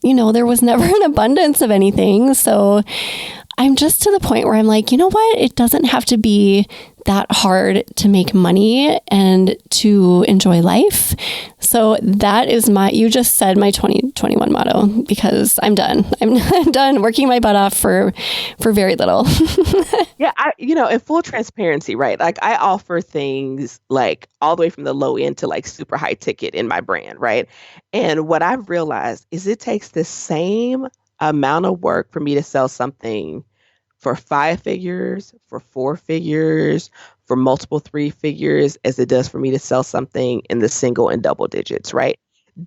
never an abundance of anything. So I'm just to the point where I'm like, you know what? It doesn't have to be that hard to make money and to enjoy life. So that is you just said my 2021 motto, because I'm done. I'm done working my butt off for very little. Yeah. In full transparency, right? Like I offer things like all the way from the low end to like super high ticket in my brand, right? And what I've realized is it takes the same amount of work for me to sell something for 5 figures, for 4 figures, for multiple 3 figures, as it does for me to sell something in the single and double digits, right?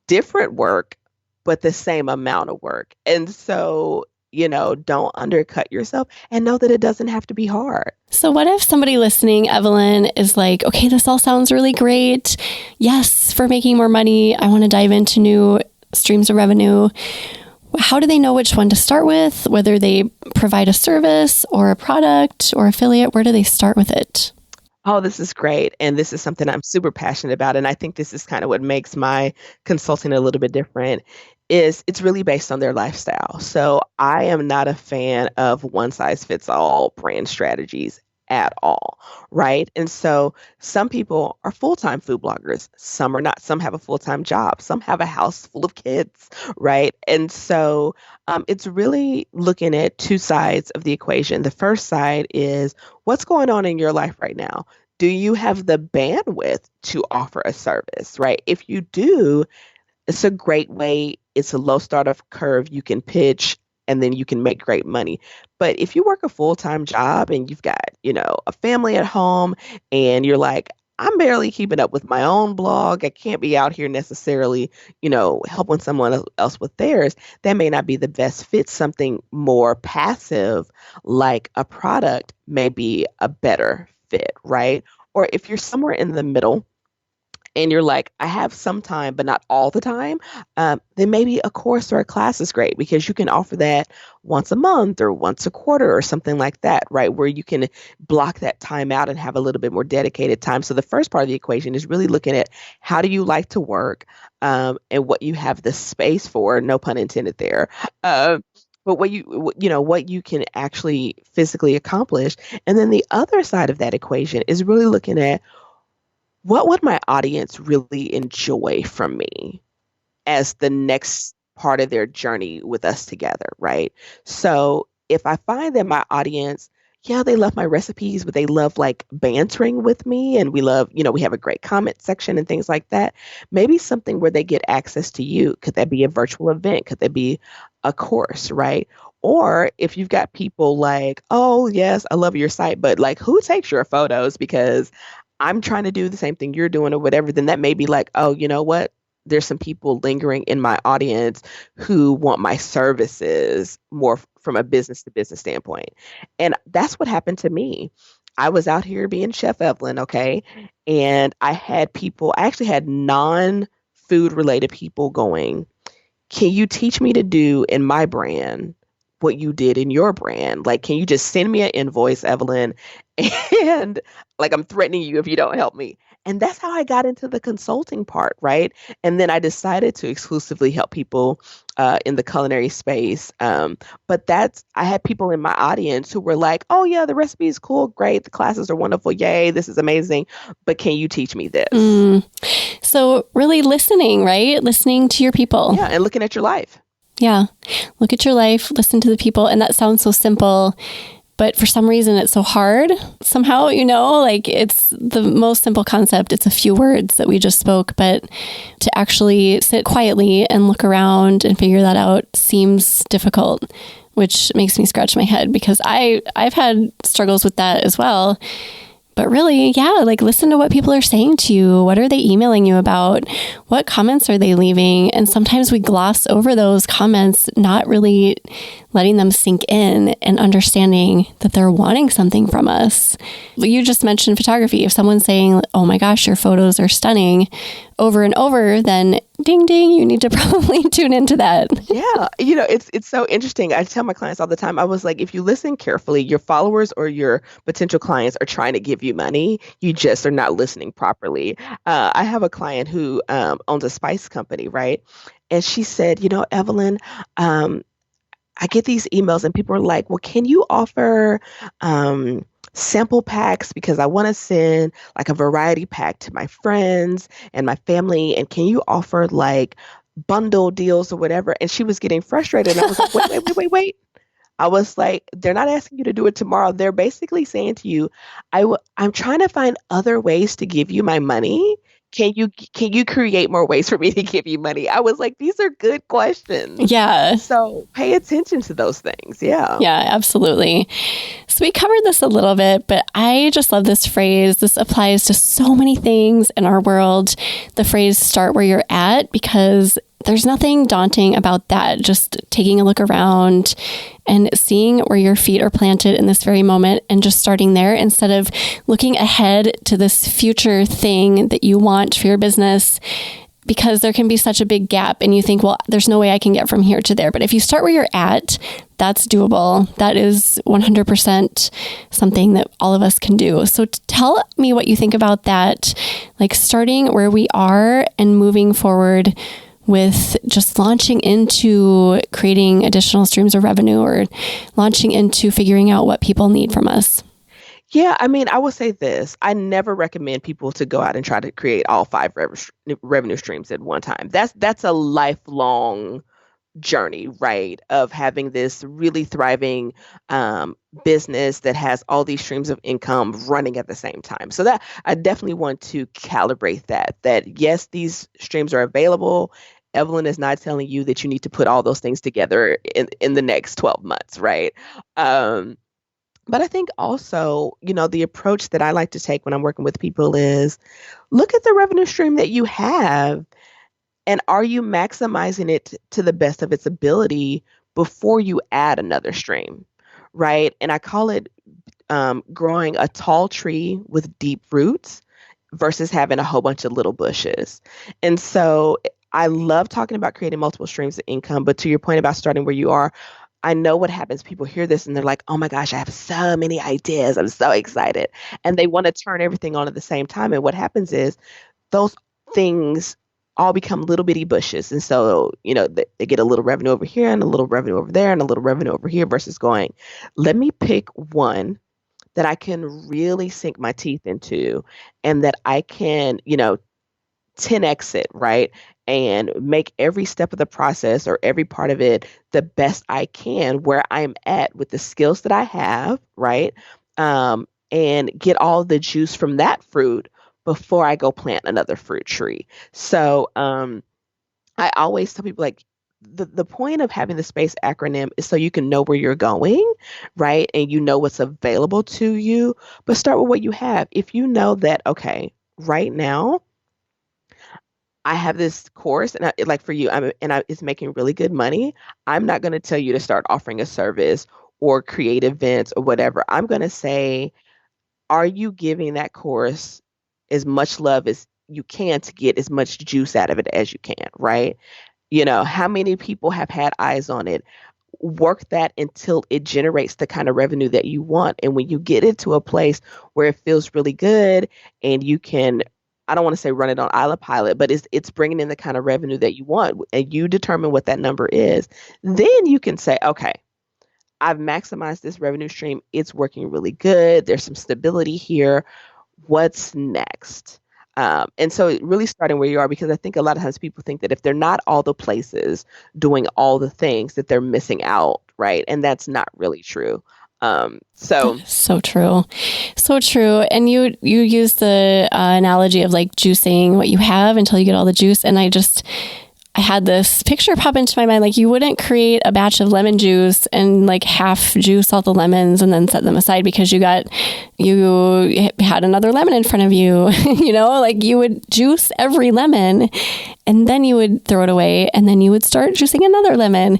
Different work, but the same amount of work. And so, don't undercut yourself and know that it doesn't have to be hard. So what if somebody listening, Evelyn, is like, okay, this all sounds really great. Yes, for making more money, I want to dive into new streams of revenue. How do they know which one to start with? Whether they provide a service or a product or affiliate, where do they start with it? Oh, this is great. And this is something I'm super passionate about. And I think this is kind of what makes my consulting a little bit different, is it's really based on their lifestyle. So I am not a fan of one size fits all brand strategies at all, right? And so some people are full-time food bloggers. Some are not. Some have a full-time job. Some have a house full of kids, right? And so it's really looking at 2 sides of the equation. The first side is what's going on in your life right now. Do you have the bandwidth to offer a service, right? If you do, it's a great way. It's a low startup curve. You can pitch and then you can make great money. But if you work a full-time job and you've got, a family at home and you're like, I'm barely keeping up with my own blog, I can't be out here necessarily, helping someone else with theirs, that may not be the best fit. Something more passive like a product may be a better fit, right? Or if you're somewhere in the middle and you're like, I have some time, but not all the time, then maybe a course or a class is great because you can offer that once a month or once a quarter or something like that, right? Where you can block that time out and have a little bit more dedicated time. So the first part of the equation is really looking at how do you like to work, and what you have the space for, no pun intended there. But what you can actually physically accomplish. And then the other side of that equation is really looking at what would my audience really enjoy from me as the next part of their journey with us together, right? So if I find that my audience, yeah, they love my recipes, but they love like bantering with me and we love, we have a great comment section and things like that. Maybe something where they get access to you. Could that be a virtual event? Could that be a course, right? Or if you've got people like, oh, yes, I love your site, but like who takes your photos? Because I'm trying to do the same thing you're doing or whatever, then that may be like, oh, you know what? There's some people lingering in my audience who want my services more from a business to business standpoint. And that's what happened to me. I was out here being Chef Evelyn, okay? And I actually had non-food related people going, can you teach me to do in my brand what you did in your brand? Like, can you just send me an invoice, Evelyn? And like, I'm threatening you if you don't help me. And that's how I got into the consulting part, right? And then I decided to exclusively help people in the culinary space. But I had people in my audience who were like, oh yeah, the recipe is cool, great. The classes are wonderful. Yay, this is amazing. But can you teach me this? So really listening, right? Listening to your people. Yeah, and looking at your life. Yeah. Look at your life, listen to the people. And that sounds so simple, but for some reason it's so hard somehow, like it's the most simple concept. It's a few words that we just spoke, but to actually sit quietly and look around and figure that out seems difficult, which makes me scratch my head because I've had struggles with that as well. But really, yeah, like listen to what people are saying to you. What are they emailing you about? What comments are they leaving? And sometimes we gloss over those comments, not really letting them sink in and understanding that they're wanting something from us. You just mentioned photography. If someone's saying, oh my gosh, your photos are stunning over and over, then ding, ding, you need to probably tune into that. Yeah. It's so interesting. I tell my clients all the time, I was like, if you listen carefully, your followers or your potential clients are trying to give you money. You just are not listening properly. I have a client who owns a spice company, right? And she said, Evelyn, I get these emails and people are like, well, can you offer sample packs because I want to send like a variety pack to my friends and my family. And can you offer like bundle deals or whatever? And she was getting frustrated. And I was like, wait. I was like, they're not asking you to do it tomorrow. They're basically saying to you, I'm trying to find other ways to give you my money. Can you create more ways for me to give you money? I was like, these are good questions. Yeah. So pay attention to those things. Yeah. Yeah, absolutely. So we covered this a little bit, but I just love this phrase. This applies to so many things in our world. The phrase start where you're at, because there's nothing daunting about that. Just taking a look around and seeing where your feet are planted in this very moment and just starting there instead of looking ahead to this future thing that you want for your business, because there can be such a big gap and you think, well, there's no way I can get from here to there. But if you start where you're at, that's doable. That is 100% something that all of us can do. So tell me what you think about that, like starting where we are and moving forward with just launching into creating additional streams of revenue or launching into figuring out what people need from us. Yeah, I mean, I will say this. I never recommend people to go out and try to create all 5 revenue streams at one time. That's a lifelong journey, right? Of having this really thriving business that has all these streams of income running at the same time. So that I definitely want to calibrate that yes, these streams are available. Evelyn is not telling you that you need to put all those things together in the next 12 months, right? But I think also, the approach that I like to take when I'm working with people is look at the revenue stream that you have. And are you maximizing it to the best of its ability before you add another stream, right? And I call it growing a tall tree with deep roots versus having a whole bunch of little bushes. And so I love talking about creating multiple streams of income, but to your point about starting where you are, I know what happens. People hear this and they're like, oh my gosh, I have so many ideas. I'm so excited. And they want to turn everything on at the same time. And what happens is those things all become little bitty bushes. And so, they get a little revenue over here and a little revenue over there and a little revenue over here versus going, let me pick one that I can really sink my teeth into and that I can, 10x it, right? And make every step of the process or every part of it the best I can where I'm at with the skills that I have, right? And get all the juice from that fruit before I go plant another fruit tree. So I always tell people like, the point of having the SPACE acronym is so you can know where you're going, right? And you know what's available to you, but start with what you have. If you know that, okay, right now, I have this course and like for you, it's making really good money. I'm not going to tell you to start offering a service or create events or whatever. I'm going to say, are you giving that course as much love as you can to get as much juice out of it as you can, right? How many people have had eyes on it? Work that until it generates the kind of revenue that you want. And when you get into a place where it feels really good and you can, I don't want to say run it on autopilot, but it's bringing in the kind of revenue that you want and you determine what that number is, then you can say, okay, I've maximized this revenue stream. It's working really good. There's some stability here. What's next? And so really starting where you are, because I think a lot of times people think that if they're not all the places doing all the things that they're missing out, right? And that's not really true. So true. So true. And you use the analogy of like juicing what you have until you get all the juice. And I had this picture pop into my mind, like you wouldn't create a batch of lemon juice and like half juice all the lemons and then set them aside because you had another lemon in front of you, like you would juice every lemon and then you would throw it away and then you would start juicing another lemon.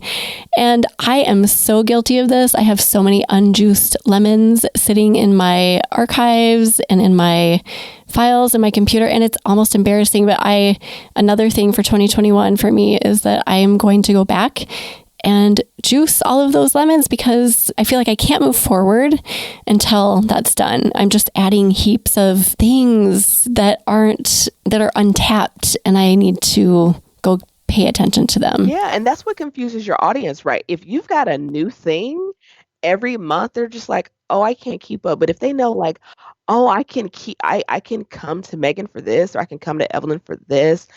And I am so guilty of this. I have so many unjuiced lemons sitting in my archives and in my files in my computer, and it's almost embarrassing. But another thing for 2021 for me is that I am going to go back and juice all of those lemons because I feel like I can't move forward until that's done. I'm just adding heaps of things that are untapped, and I need to go pay attention to them. Yeah, and that's what confuses your audience, right? If you've got a new thing every month, they're just like, oh, I can't keep up. But if they know like, oh, I can come to Megan for this, or I can come to Evelyn for this.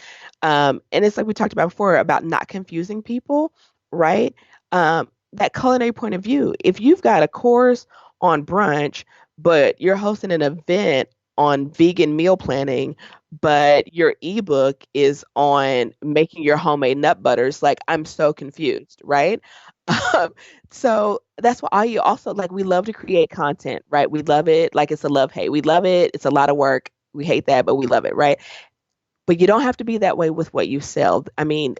And it's like we talked about before about not confusing people, right? That culinary point of view. If you've got a course on brunch, but you're hosting an event on vegan meal planning, but your ebook is on making your homemade nut butters, like I'm so confused, right? So that's why I also like, we love to create content, right? We love it. Like it's a love hate. We love it. It's a lot of work. We hate that, but we love it, right? But you don't have to be that way with what you sell. I mean,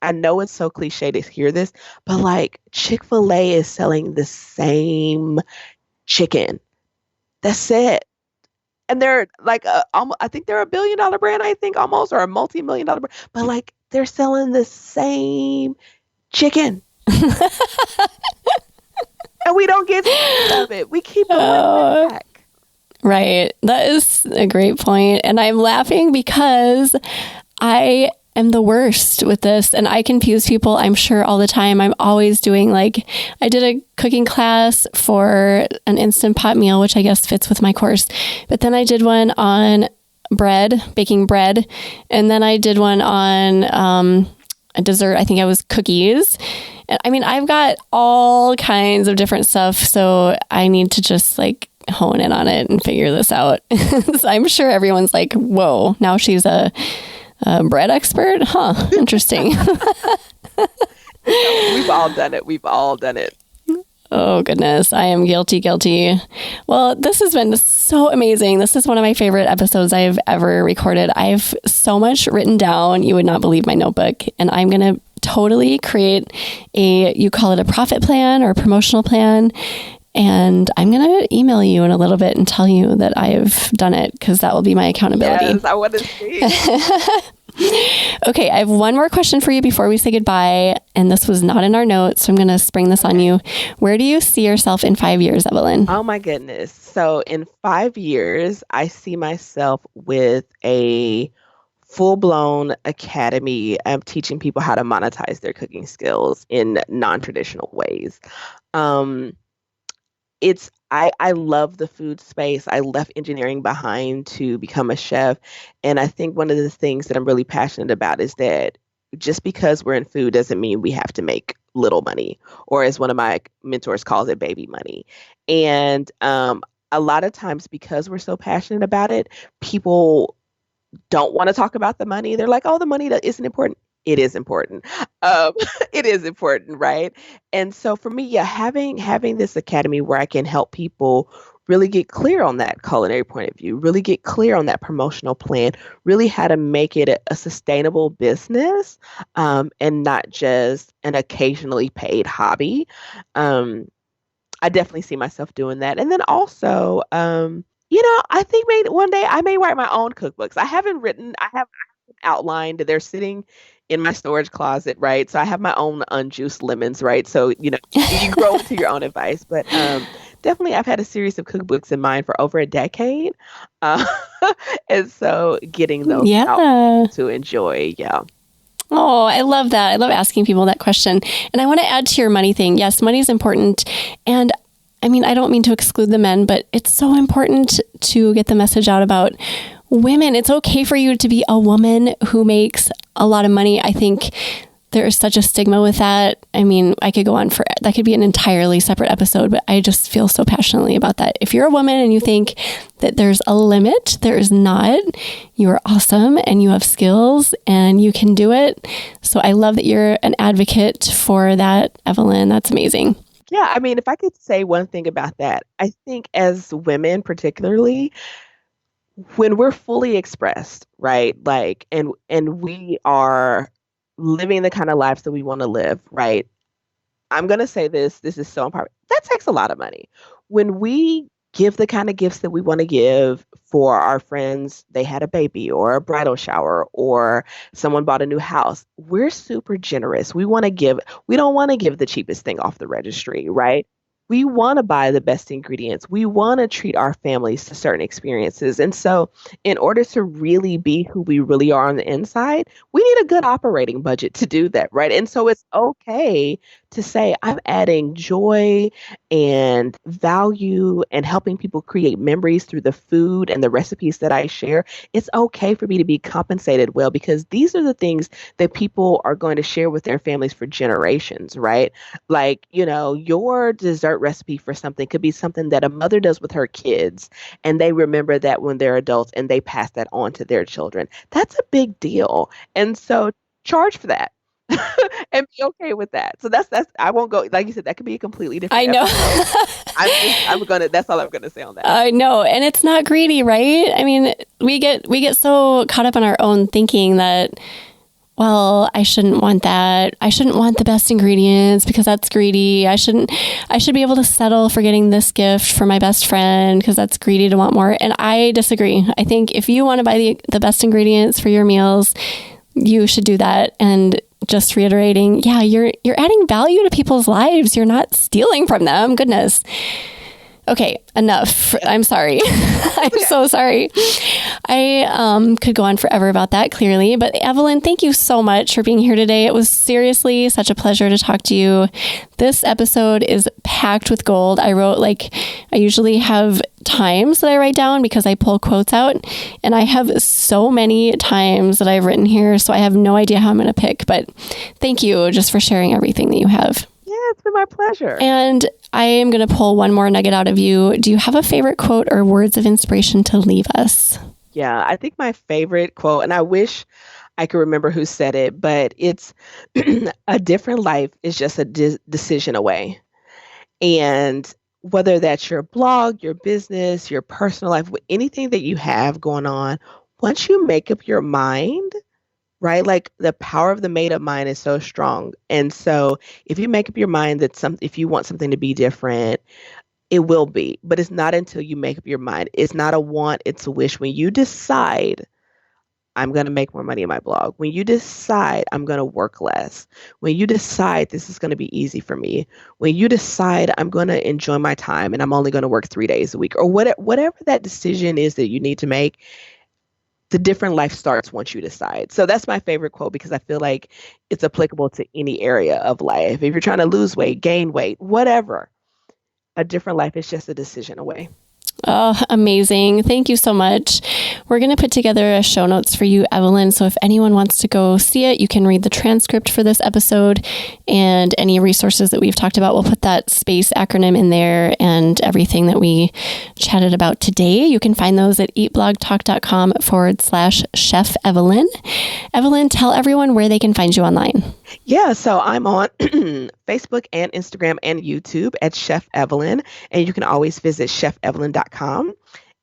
I know it's so cliche to hear this, but like Chick-fil-A is selling the same chicken. That's it. And they're like, I think they're $1 billion brand, I think almost, or a multi-million-dollar brand, but like they're selling the same chicken. And we don't get sick of it. We keep it back. Right. That is a great point. And I'm laughing because I am the worst with this and I confuse people, I'm sure, all the time. I'm always doing I did a cooking class for an Instant Pot meal, which I guess fits with my course. But then I did one on baking bread. And then I did one on a dessert. I think I was cookies. And I mean, I've got all kinds of different stuff. So I need to just hone in on it and figure this out. So I'm sure everyone's like, whoa, now she's a bread expert? Huh. Interesting. We've all done it. We've all done it. Oh, goodness. I am guilty. Well, this has been so amazing. This is one of my favorite episodes I've ever recorded. I've so much written down. You would not believe my notebook. And I'm going to totally create you call it a profit plan or a promotional plan. And I'm going to email you in a little bit and tell you that I have done it, because that will be my accountability. Yes, I want to see. Okay, I have one more question for you before we say goodbye. And this was not in our notes, so I'm going to spring this on you. Where do you see yourself in 5 years, Evelyn? Oh my goodness. So in 5 years, I see myself with a full-blown academy teaching people how to monetize their cooking skills in non-traditional ways. Um, I love the food space. I left engineering behind to become a chef. And I think one of the things that I'm really passionate about is that just because we're in food doesn't mean we have to make little money, or as one of my mentors calls it, baby money. And a lot of times, because we're so passionate about it, people don't want to talk about the money. They're like, oh, the money that isn't important. It is important. Um, it is important, right? And so for me, yeah, having this academy where I can help people really get clear on that culinary point of view, really get clear on that promotional plan, really how to make it a sustainable business, and not just an occasionally paid hobby. I definitely see myself doing that. And then also, I think maybe one day I may write my own cookbooks. I have outlined, they're sitting in my storage closet, right? So I have my own unjuiced lemons, right? So, you grow into your own advice. But definitely I've had a series of cookbooks in mind for over a decade. Uh, and so getting those out to enjoy, yeah. Oh, I love that. I love asking people that question. And I want to add to your money thing. Yes, money is important. And I mean, I don't mean to exclude the men, but it's so important to get the message out about women. It's okay for you to be a woman who makes a lot of money. I think there is such a stigma with that. I mean, I could go on for, that could be an entirely separate episode, but I just feel so passionately about that. If you're a woman and you think that there's a limit, there is not. You are awesome and you have skills and you can do it. So I love that you're an advocate for that, Evelyn. That's amazing. Yeah, I mean, if I could say one thing about that, I think as women particularly, when we're fully expressed, right? Like, and we are living the kind of lives that we want to live, right? I'm going to say this is so important. That takes a lot of money. When we give the kind of gifts that we want to give for our friends, they had a baby or a bridal shower or someone bought a new house, we're super generous. We don't want to give the cheapest thing off the registry, right? We want to buy the best ingredients. We want to treat our families to certain experiences. And so in order to really be who we really are on the inside, we need a good operating budget to do that, right? And so it's okay to say, I'm adding joy and value and helping people create memories through the food and the recipes that I share. It's okay for me to be compensated well, because these are the things that people are going to share with their families for generations, right? Like, your dessert recipe for something could be something that a mother does with her kids, and they remember that when they're adults and they pass that on to their children. That's a big deal. And so charge for that. And be okay with that. So that's I won't go, like you said, that could be a completely different I know. That's all I'm gonna say on that. I know. And it's not greedy, right? I mean, we get so caught up in our own thinking that, well, I shouldn't want that. I shouldn't want the best ingredients because that's greedy. I should be able to settle for getting this gift for my best friend because that's greedy to want more. And I disagree. I think if you want to buy the best ingredients for your meals, you should do that. And just reiterating, yeah, you're adding value to people's lives. You're not stealing from them. Goodness. Okay, enough. I'm sorry. I'm so sorry. I could go on forever about that, clearly. But Evelyn, thank you so much for being here today. It was seriously such a pleasure to talk to you. This episode is packed with gold. I usually have times that I write down because I pull quotes out. And I have so many times that I've written here, so I have no idea how I'm going to pick. But thank you just for sharing everything that you have. Yeah, it's been my pleasure. And I am going to pull one more nugget out of you. Do you have a favorite quote or words of inspiration to leave us? Yeah, I think my favorite quote, and I wish I could remember who said it, but it's a different life is just a decision away. And whether that's your blog, your business, your personal life, anything that you have going on, once you make up your mind, right? Like the power of the made up mind is so strong. And so if you make up your mind that if you want something to be different, It will be, but it's not until you make up your mind. It's not a want, it's a wish. When you decide, I'm going to make more money in my blog. When you decide I'm going to work less, when you decide this is going to be easy for me, when you decide I'm going to enjoy my time and I'm only going to work 3 days a week, or whatever that decision is that you need to make, the different life starts once you decide. So that's my favorite quote because I feel like it's applicable to any area of life. If you're trying to lose weight, gain weight, whatever, a different life is just a decision away. Oh, amazing. Thank you so much. We're going to put together a show notes for you, Evelyn. So if anyone wants to go see it, you can read the transcript for this episode and any resources that we've talked about. We'll put that SPACE acronym in there and everything that we chatted about today. You can find those at eatblogtalk.com/Chef Evelyn. Evelyn, tell everyone where they can find you online. Yeah, so I'm on Facebook and Instagram and YouTube at Chef Evelyn, and you can always visit chefevelyn.com.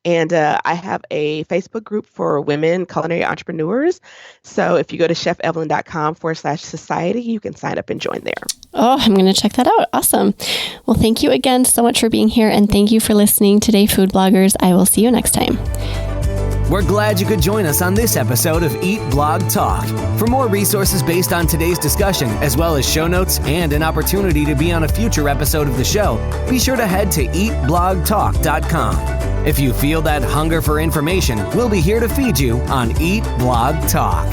And I have a Facebook group for women culinary entrepreneurs. So if you go to chefevelyn.com/society, you can sign up and join there. Oh, I'm going to check that out. Awesome. Well, thank you again so much for being here. And thank you for listening today, food bloggers. I will see you next time. We're glad you could join us on this episode of Eat Blog Talk. For more resources based on today's discussion, as well as show notes and an opportunity to be on a future episode of the show, be sure to head to eatblogtalk.com. If you feel that hunger for information, we'll be here to feed you on Eat Blog Talk.